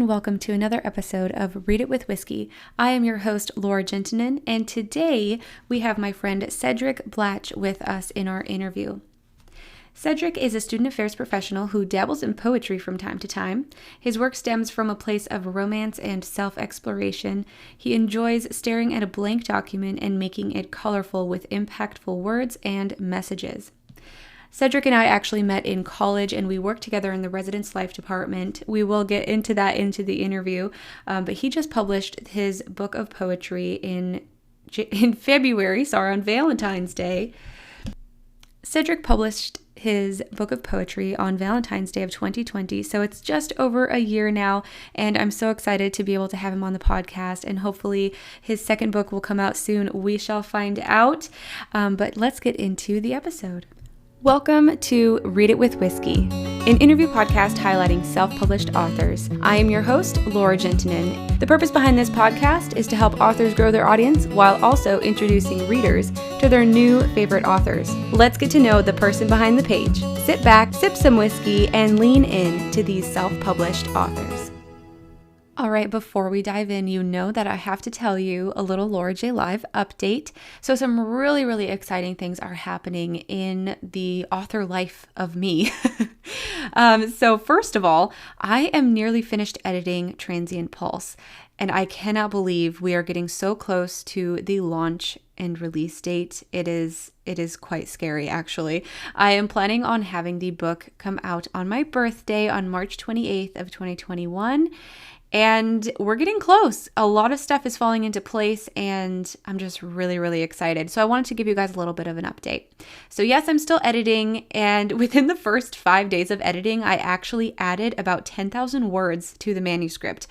and welcome to another episode of Read It with Whiskey. I am your host, Laura Juntunen, and today we have my friend Cedric Blatch with us in our interview. Cedric is a student affairs professional who dabbles in poetry from time to time. His work stems from a place of romance and self-exploration. He enjoys staring at a blank document and making it colorful with impactful words and messages. Cedric and I actually met in college and we worked together in the residence life department. We will get into that into the interview, but he just published his book of poetry in February, on Valentine's Day. Cedric published his book of poetry on Valentine's Day of 2020, so it's just over a year now, and I'm so excited to be able to have him on the podcast, and hopefully his second book will come out soon. We shall find out, but let's get into the episode. Welcome to Read It with Whiskey, an interview podcast highlighting self-published authors. I am your host, Laura Juntunen. The purpose behind this podcast is to help authors grow their audience while also introducing readers to their new favorite authors. Let's get to know the person behind the page. Sit back, sip some whiskey, and lean in to these self-published authors. All right, before we dive in, you know that I have to tell you a little Laura J Live update. So some really exciting things are happening in the author life of me. So first of all, I am nearly finished editing Transient Pulse, and I cannot believe we are getting so close to the launch and release date. It is quite scary, actually. I am planning on having the book come out on my birthday on March 28th of 2021. And we're getting close. A lot of stuff is falling into place and I'm just really excited. So I wanted to give you guys a little bit of an update. So yes, I'm still editing, and within the first 5 days of editing, I actually added about 10,000 words to the manuscript.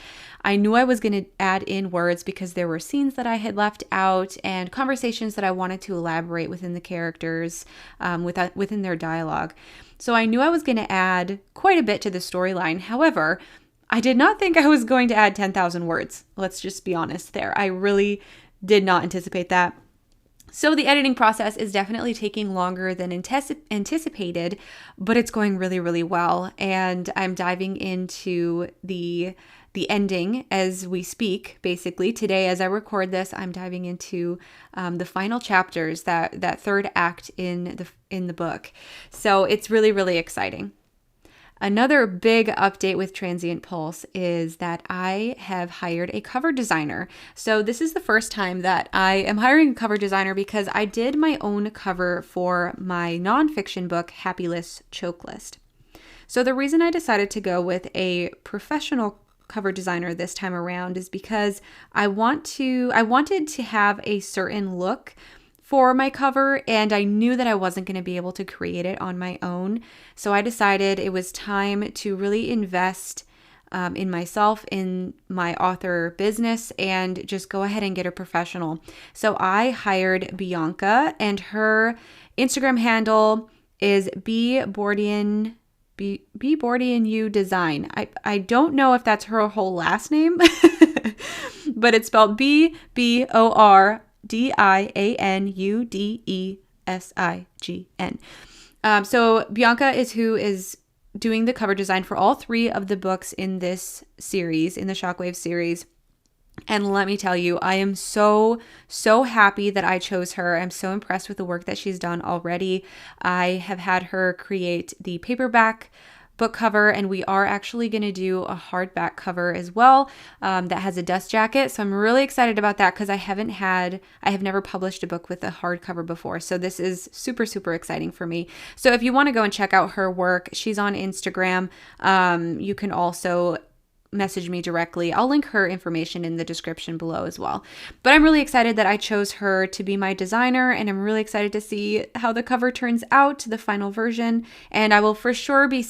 I knew I was going to add in words because there were scenes that I had left out and conversations that I wanted to elaborate within the characters, within their dialogue. So I knew I was going to add quite a bit to the storyline. However, I did not think I was going to add 10,000 words. Let's just be honest there. I really did not anticipate that. So the editing process is definitely taking longer than anticipated, but it's going really well. And I'm diving into the ending as we speak. Basically, today as I record this, I'm diving into the final chapters, that third act in the book. So it's really exciting. Another big update with Transient Pulse is that I have hired a cover designer. So this is the first time that I am hiring a cover designer because I did my own cover for my nonfiction book, Happyless Chokelist. So the reason I decided to go with a professional cover designer this time around is because I wanted to have a certain look for my cover, and I knew that I wasn't going to be able to create it on my own. So I decided it was time to really invest in myself, in my author business, and just go ahead and get a professional. So I hired Bianca, and her Instagram handle is bbordianu design. I don't know if that's her whole last name, but it's spelled BBORDIANUDESIGN. So Bianca is who is doing the cover design for all 3 of the books in this series, in the Shockwave series. And let me tell you, I am so happy that I chose her. I'm so impressed with the work that she's done already. I have had her create the paperback book cover, and we are actually going to do a hardback cover as well that has a dust jacket. So I'm really excited about that because I have never published a book with a hardcover before. So this is super exciting for me. So if you want to go and check out her work, she's on Instagram. You can also message me directly. I'll link her information in the description below as well. But I'm really excited that I chose her to be my designer, and I'm really excited to see how the cover turns out, the final version. And I will for sure be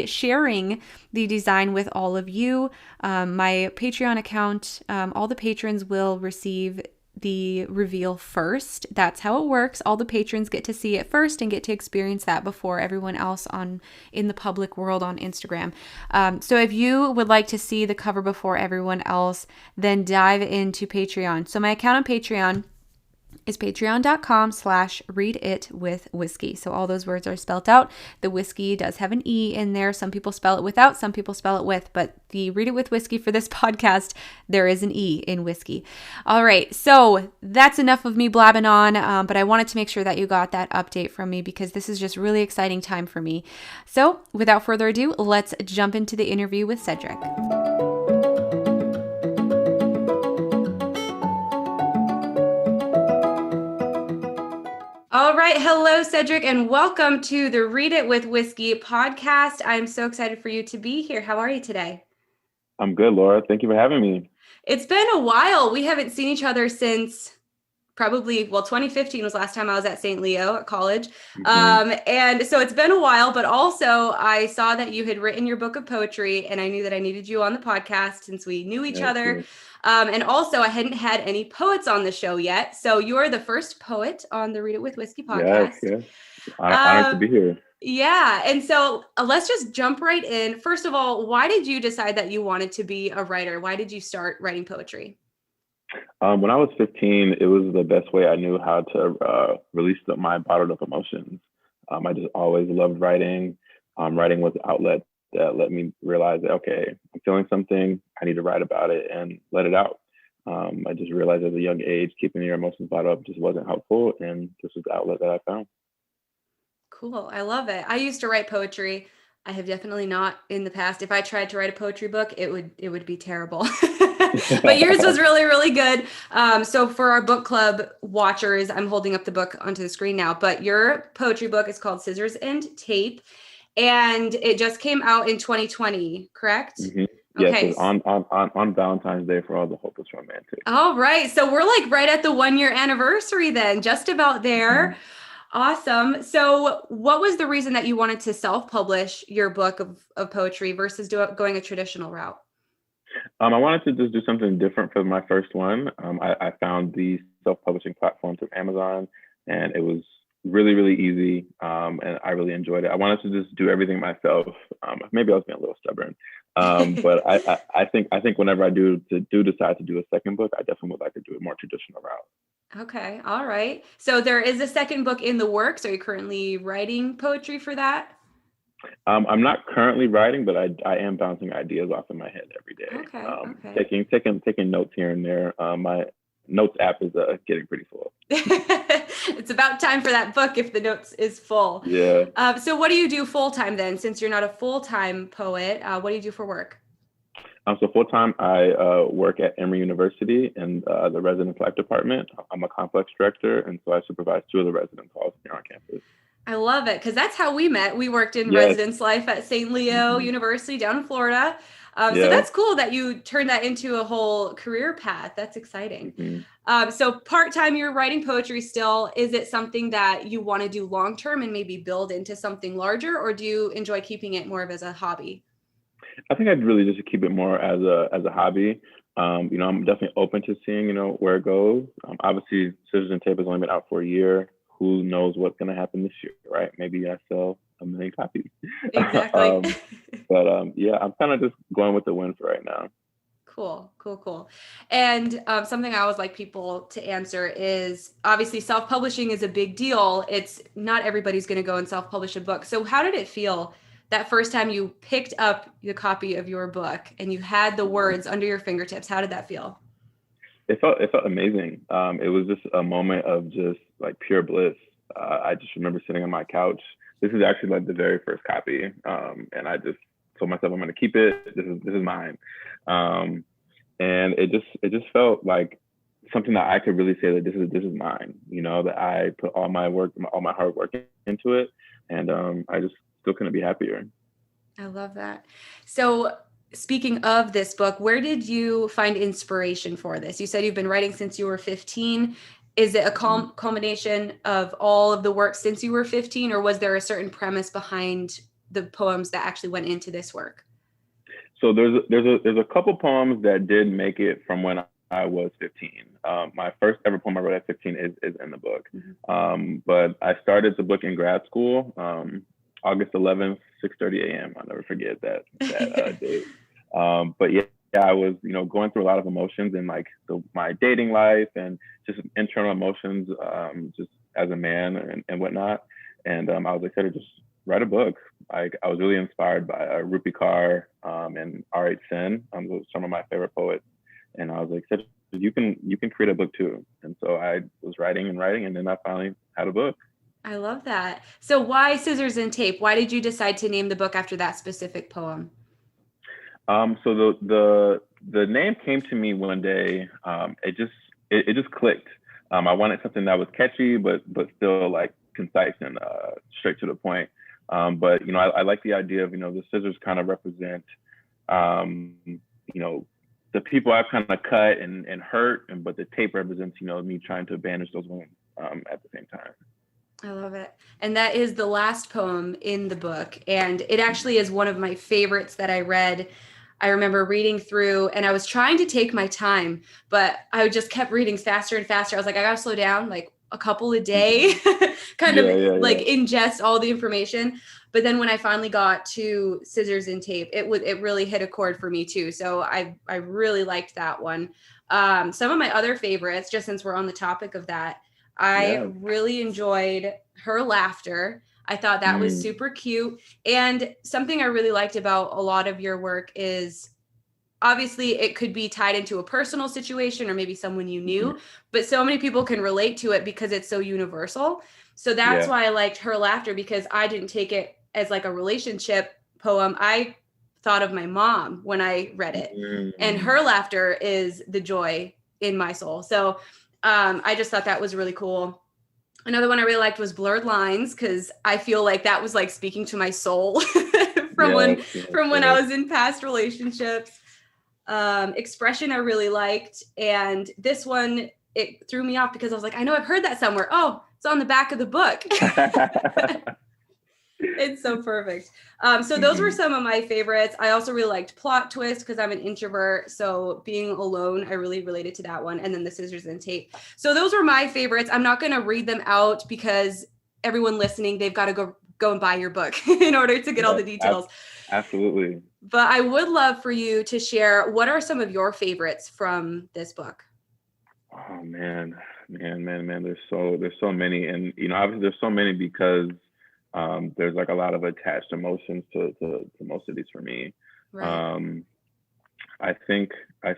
sharing the design with all of you. My Patreon account, all the patrons will receive the reveal first. That's how it works. All the patrons get to see it first and get to experience that before everyone else in the public world on Instagram. So if you would like to see the cover before everyone else, then dive into Patreon. So my account on Patreon is patreon.com/readitwithwhiskey. So all those words are spelled out. The whiskey does have an E in there. Some people spell it without, some people spell it with, but the Read It With Whiskey for this podcast, there is an E in whiskey. All right, so that's enough of me blabbing on, but I wanted to make sure that you got that update from me because this is just really exciting time for me. So without further ado, let's jump into the interview with Cedric. All right. Hello, Cedric, and welcome to the Read It With Whiskey podcast. I'm so excited for you to be here. How are you today? I'm good, Laura. Thank you for having me. It's been a while. We haven't seen each other since probably, 2015 was last time I was at St. Leo at college. And so it's been a while, but also I saw that you had written your book of poetry and I knew that I needed you on the podcast since we knew each other. Yes. And also I hadn't had any poets on the show yet. So you're the first poet on the Read It With Whiskey podcast. Yes. Honored to be here. Yeah. And so let's just jump right in. First of all, why did you decide that you wanted to be a writer? Why did you start writing poetry? When I was 15, it was the best way I knew how to release my bottled up emotions. I just always loved writing. Writing was an outlet that let me realize that, okay, I'm feeling something, I need to write about it and let it out. I just realized at a young age, keeping your emotions bottled up just wasn't helpful. And this was the outlet that I found. Cool. I love it. I used to write poetry. I have definitely not in the past. If I tried to write a poetry book, it would be terrible. But yours was really, really good. So for our book club watchers, I'm holding up the book onto the screen now, but your poetry book is called Scissors and Tape, and it just came out in 2020, correct? Mm-hmm. Yes, okay. on Valentine's Day for all the hopeless romantics. All right. So we're like right at the 1-year anniversary then, just about there. Mm-hmm. Awesome. So what was the reason that you wanted to self-publish your book of poetry versus going a traditional route? I wanted to just do something different for my first one. I found the self-publishing platform through Amazon, and it was really, really easy, and I really enjoyed it. I wanted to just do everything myself. Maybe I was being a little stubborn, but I think whenever I do decide to do a second book, I definitely would like to do a more traditional route. Okay. All right. So there is a second book in the works. Are you currently writing poetry for that? I'm not currently writing, but I am bouncing ideas off in my head every day. Okay. Taking notes here and there. My notes app is getting pretty full. It's about time for that book if the notes is full. Yeah. So what do you do full time then? Since you're not a full-time poet, what do you do for work? So full-time, I work at Emory University in the residence life department. I'm a complex director, and so I supervise 2 of the residence halls here on campus. I love it, because that's how we met. We worked in residence life at St. Leo University down in Florida. So that's cool that you turned that into a whole career path. That's exciting. So part-time, you're writing poetry still. Is it something that you want to do long-term and maybe build into something larger, or do you enjoy keeping it more of as a hobby? I think I'd really just keep it more as a hobby. I'm definitely open to seeing, where it goes. Obviously, Scissors and Tape has only been out for a year. Who knows what's going to happen this year, right? Maybe I sell 1 million copies. Exactly. But I'm kind of just going with the wind for right now. Cool. And something I always like people to answer is, obviously self-publishing is a big deal. It's not everybody's going to go and self-publish a book. So how did it feel that first time you picked up the copy of your book and you had the words under your fingertips? How did that feel? It felt amazing. It was just a moment of just like pure bliss. I just remember sitting on my couch. This is actually like the very first copy, and I just told myself I'm going to keep it. This is mine, and it just felt like something that I could really say that this is mine. That I put all my hard work into it, and I just still couldn't be happier. I love that. So speaking of this book, where did you find inspiration for this? You said you've been writing since you were 15. Is it a culmination of all of the work since you were 15, or was there a certain premise behind the poems that actually went into this work? So there's a couple poems that did make it from when I was 15. My first ever poem I wrote at 15 is in the book. But I started the book in grad school, August 11th, 6:30 a.m. I'll never forget that date. But yeah, I was, going through a lot of emotions in like my dating life and just internal emotions, just as a man and whatnot. And I was like, Cedric, just write a book. Like I was really inspired by Rupi Kaur and R.H. Sen, some of my favorite poets. And I was like, Cedric, you can create a book too. And so I was writing, and then I finally had a book. I love that. So why Scissors and Tape? Why did you decide to name the book after that specific poem? So the name came to me one day. It just clicked. I wanted something that was catchy, but still like concise and straight to the point. But I like the idea of the scissors kind of represent the people I've kind of cut and hurt, but the tape represents me trying to bandage those wounds at the same time. I love it. And that is the last poem in the book. And it actually is one of my favorites that I read. I remember reading through, and I was trying to take my time, but I just kept reading faster and faster. I was like, I gotta slow down, like a couple a day, ingest all the information. But then when I finally got to Scissors and Tape, it really hit a chord for me too. So I really liked that one. Some of my other favorites, just since we're on the topic of that, I really enjoyed Her Laughter. I thought that was super cute. And something I really liked about a lot of your work is obviously it could be tied into a personal situation or maybe someone you knew, but so many people can relate to it because it's so universal. So that's why I liked Her Laughter, because I didn't take it as like a relationship poem. I thought of my mom when I read it, and Her Laughter is the joy in my soul. So I just thought that was really cool. Another one I really liked was Blurred Lines, because I feel like that was like speaking to my soul from when I was in past relationships. Expression I really liked. And this one, it threw me off because I was like, I know I've heard that somewhere. Oh, it's on the back of the book. It's so perfect. So those were some of my favorites. I also really liked Plot Twist because I'm an introvert. So being alone, I really related to that one. And then the Scissors and Tape. So those were my favorites. I'm not going to read them out because everyone listening, they've got to go and buy your book in order to get all the details. Absolutely. But I would love for you to share, what are some of your favorites from this book? Oh man. There's so many. And, obviously there's so many because there's like a lot of attached emotions to most of these for me. Right. I think I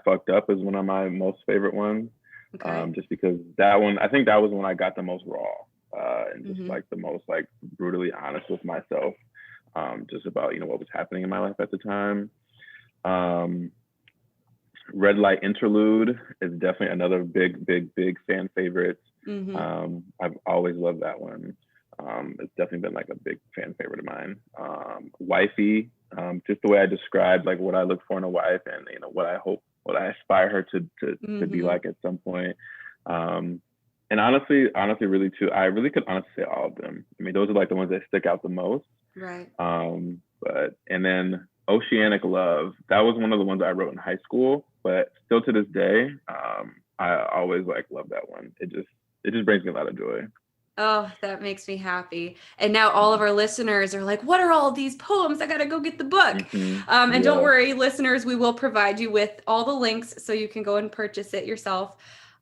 Fucked Up is one of my most favorite ones. Okay. Just because I think that was when I got the most raw and just like the most like brutally honest with myself, just about what was happening in my life at the time. Red Light Interlude is definitely another big fan favorite. I've always loved that one. It's definitely been like a big fan favorite of mine. Wifey, just the way I described like what I look for in a wife and what I aspire her to be like at some point. And honestly, really too, I really could honestly say all of them. I mean, those are like the ones that stick out the most. Right. And then Oceanic Love, that was one of the ones I wrote in high school, but still to this day, I always like love that one. It just brings me a lot of joy. Oh, that makes me happy. And now all of our listeners are like, what are all these poems? I got to go get the book. And don't worry, listeners, we will provide you with all the links so you can go and purchase it yourself.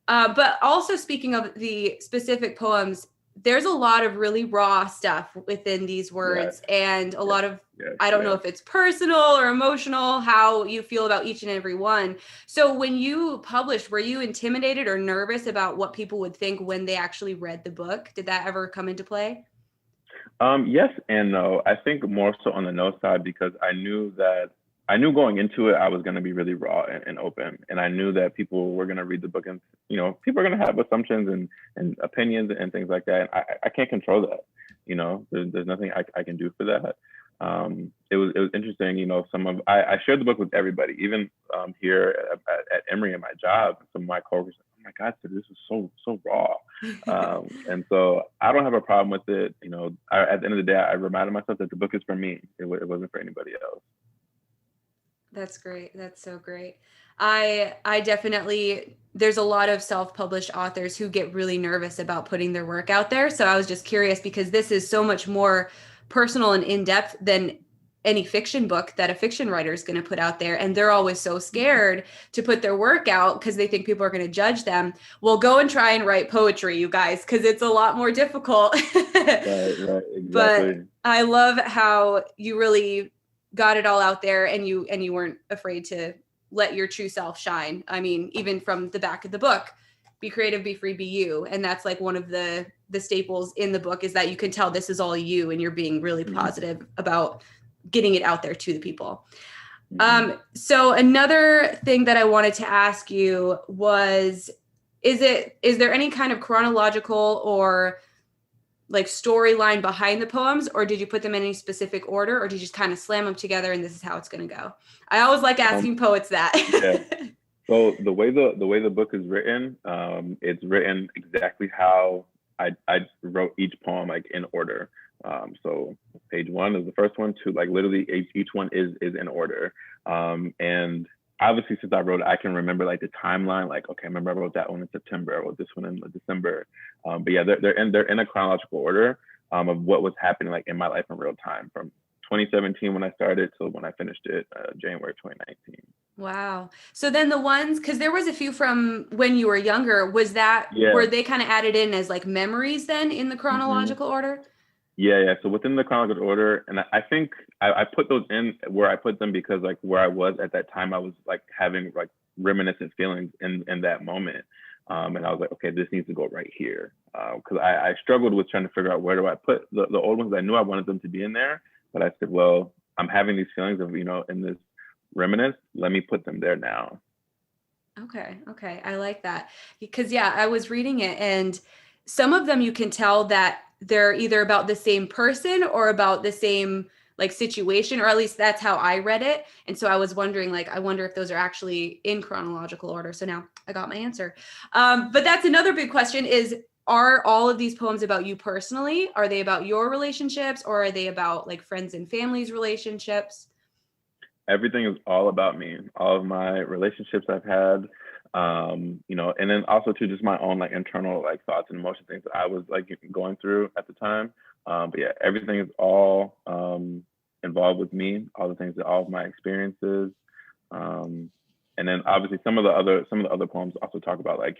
But also, speaking of the specific poems, there's a lot of really raw stuff within these words, and a lot of, I don't know if it's personal or emotional, how you feel about each and every one. So when you published, were you intimidated or nervous about what people would think when they actually read the book? Did that ever come into play? Yes and no. I think more so on the no side, because I knew going into it, I was going to be really raw and open. And I knew that people were going to read the book and, people are going to have assumptions and opinions and things like that. And I can't control that. There's nothing I can do for that. It was interesting. I shared the book with everybody, even here at Emory at my job. Some of my coworkers, oh my God, this is so raw. And so I don't have a problem with it. At the end of the day, I reminded myself that the book is for me. It wasn't for anybody else. That's great. That's so great. I definitely, there's a lot of self-published authors who get really nervous about putting their work out there. So I was just curious, because this is so much more personal and in-depth than any fiction book that a fiction writer is going to put out there. And they're always so scared to put their work out because they think people are going to judge them. Well, go and try and write poetry, you guys, because it's a lot more difficult. Right, But exactly. I love how you really got it all out there, and you weren't afraid to let your true self shine. I mean, even from the back of the book, be creative, be free, be you. And that's like one of the staples in the book, is that you can tell this is all you, and you're being really positive about getting it out there to the people. So another thing that I wanted to ask you was, is there any kind of chronological or like storyline behind the poems, or did you put them in any specific order, or did you just kind of slam them together and this is how it's going to go? I always like asking poets that. Yeah. So the way the book is written, it's written exactly how I wrote each poem, like in order. So page 1 is the first one, to like literally each one is in order. And obviously, since I wrote it, I can remember like the timeline. Like, okay, I remember I wrote that one in September, I wrote this one in December. But yeah, they're in a chronological order of what was happening like in my life in real time, from 2017 when I started till when I finished it, January 2019. Wow. So then the ones, because there was a few from when you were younger, Yeah. were they kind of added in as like memories then in the Mm-hmm. chronological order? Yeah. So within the chronological order, and I think I put those in where I put them because like where I was at that time, I was like having like reminiscent feelings in that moment. And I was like, okay, this needs to go right here. Because I struggled with trying to figure out where do I put the old ones. I knew I wanted them to be in there, but I said, well, I'm having these feelings of, in this reminisce, let me put them there now. Okay. Okay. I like that. Because, yeah, I was reading it, and some of them you can tell that they're either about the same person or about the same like situation, or at least that's how I read it. And so I was wondering, like, I wonder if those are actually in chronological order. So now I got my answer. But that's another big question, is, are all of these poems about you personally? Are they about your relationships, or are they about like friends and families relationships? Everything is all about me, all of my relationships I've had, and then also to just my own like internal like thoughts and emotions, things that I was like going through at the time. But yeah, everything is all involved with me, all the things that all of my experiences. And then obviously some of the other poems also talk about like,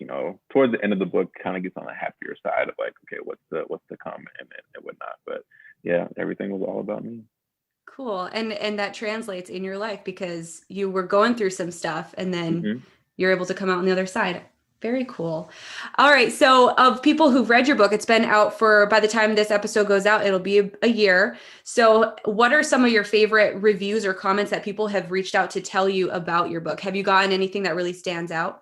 towards the end of the book kind of gets on the happier side of like, okay, what's to come and whatnot. But yeah, everything was all about me. Cool. And that translates in your life because you were going through some stuff, and then Mm-hmm. you're able to come out on the other side. Very cool. All right. So, of people who've read your book, it's been out for, by the time this episode goes out, it'll be a year. So, what are some of your favorite reviews or comments that people have reached out to tell you about your book? Have you gotten anything that really stands out?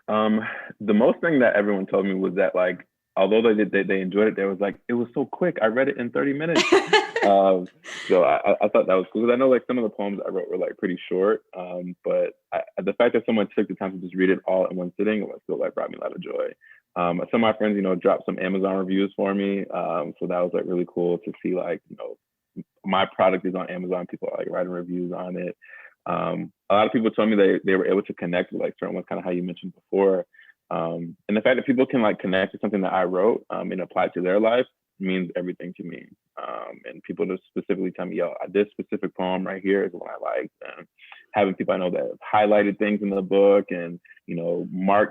Um, the most thing that everyone told me was that like, although they enjoyed it, they was like, it was so quick. I read it in 30 minutes. Um, so I thought that was cool, because I know like some of the poems I wrote were like pretty short. But the fact that someone took the time to just read it all in one sitting was still like brought me a lot of joy. Some of my friends, dropped some Amazon reviews for me. So that was like really cool to see like, my product is on Amazon. People are like writing reviews on it. A lot of people told me they were able to connect with like certain ones, kind of how you mentioned before. And the fact that people can like connect to something that I wrote and apply to their life means everything to me. And people just specifically tell me, yo, this specific poem right here is what I liked. And having people I know that have highlighted things in the book, and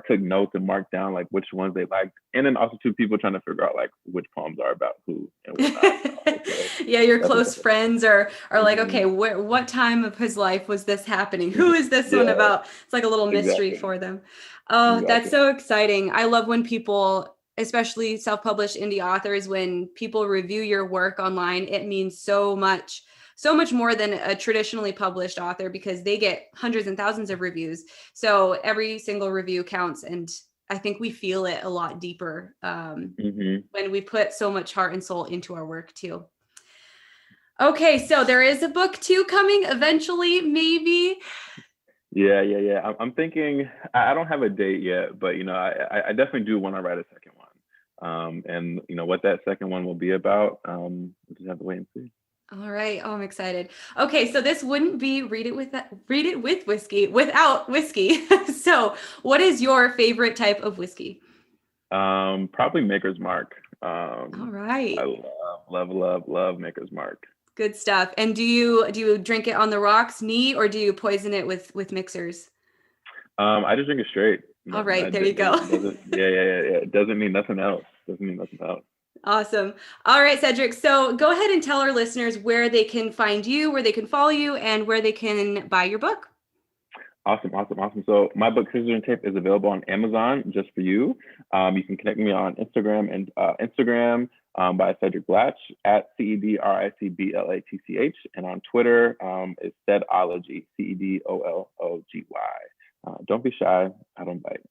took notes and marked down like which ones they liked, and then also two people trying to figure out like which poems are about who and whatnot. So Yeah, your that's close friends are like, mm-hmm. okay, what time of his life was this happening? Who is this one Yeah, about? It's like a little mystery exactly, for them. Oh, that's exactly. so exciting. I love when people, especially self-published indie authors, when people review your work online, it means so much more than a traditionally published author, because they get hundreds and thousands of reviews. So every single review counts. And I think we feel it a lot deeper Mm-hmm. when we put so much heart and soul into our work too. Okay, so there is a book two coming eventually, maybe. Yeah. I'm thinking. I don't have a date yet, but I definitely do want to write a second one. And what that second one will be about, we'll just have to wait and see. All right. Oh, I'm excited. Okay, so this wouldn't be read it with whiskey without whiskey. So, what is your favorite type of whiskey? Probably Maker's Mark. All I right. love Maker's Mark. Good stuff. And do you drink it on the rocks neat, or do you poison it with mixers? I just drink it straight. All right, there you go. It doesn't mean nothing else. Awesome. All right, Cedric. So go ahead and tell our listeners where they can find you, where they can follow you, and where they can buy your book. Awesome. So my book, Scissors and Tape, is available on Amazon just for you. You can connect me on Instagram by Cedric Blatch at CEDRICBLATCH, and on Twitter it's Cedology, CEDOLOGY. Don't be shy. I don't bite.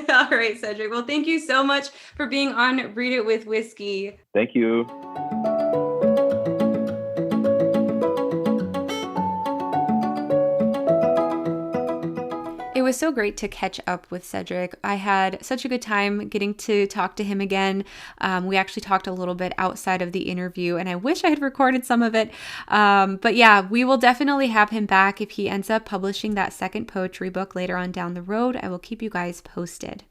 All right, Cedric. Well, thank you so much for being on Read It with Whiskey. Thank you. It was so great to catch up with Cedric. I had such a good time getting to talk to him again. We actually talked a little bit outside of the interview, and I wish I had recorded some of it. But yeah, we will definitely have him back if he ends up publishing that second poetry book later on down the road. I will keep you guys posted.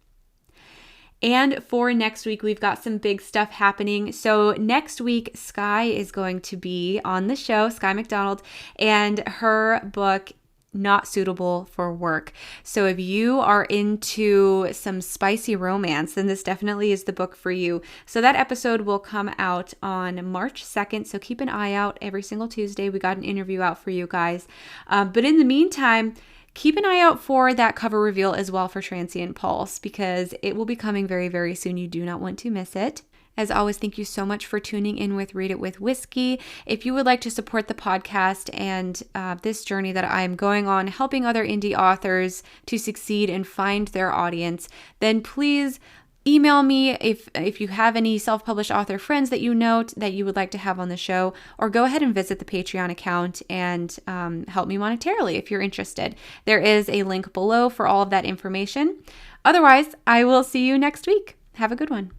And for next week, we've got some big stuff happening. So next week, Sky is going to be on the show, Sky McDonald, and her book, Not Suitable for Work. So if you are into some spicy romance, then this definitely is the book for you. So that episode will come out on March 2nd. So keep an eye out every single Tuesday. We got an interview out for you guys. But in the meantime, keep an eye out for that cover reveal as well for Transient Pulse, because it will be coming very, very soon. You do not want to miss it. As always, thank you so much for tuning in with Read It with Whiskey. If you would like to support the podcast and this journey that I'm going on, helping other indie authors to succeed and find their audience, then please email me if you have any self-published author friends that you know that you would like to have on the show, or go ahead and visit the Patreon account and help me monetarily if you're interested. There is a link below for all of that information. Otherwise, I will see you next week. Have a good one.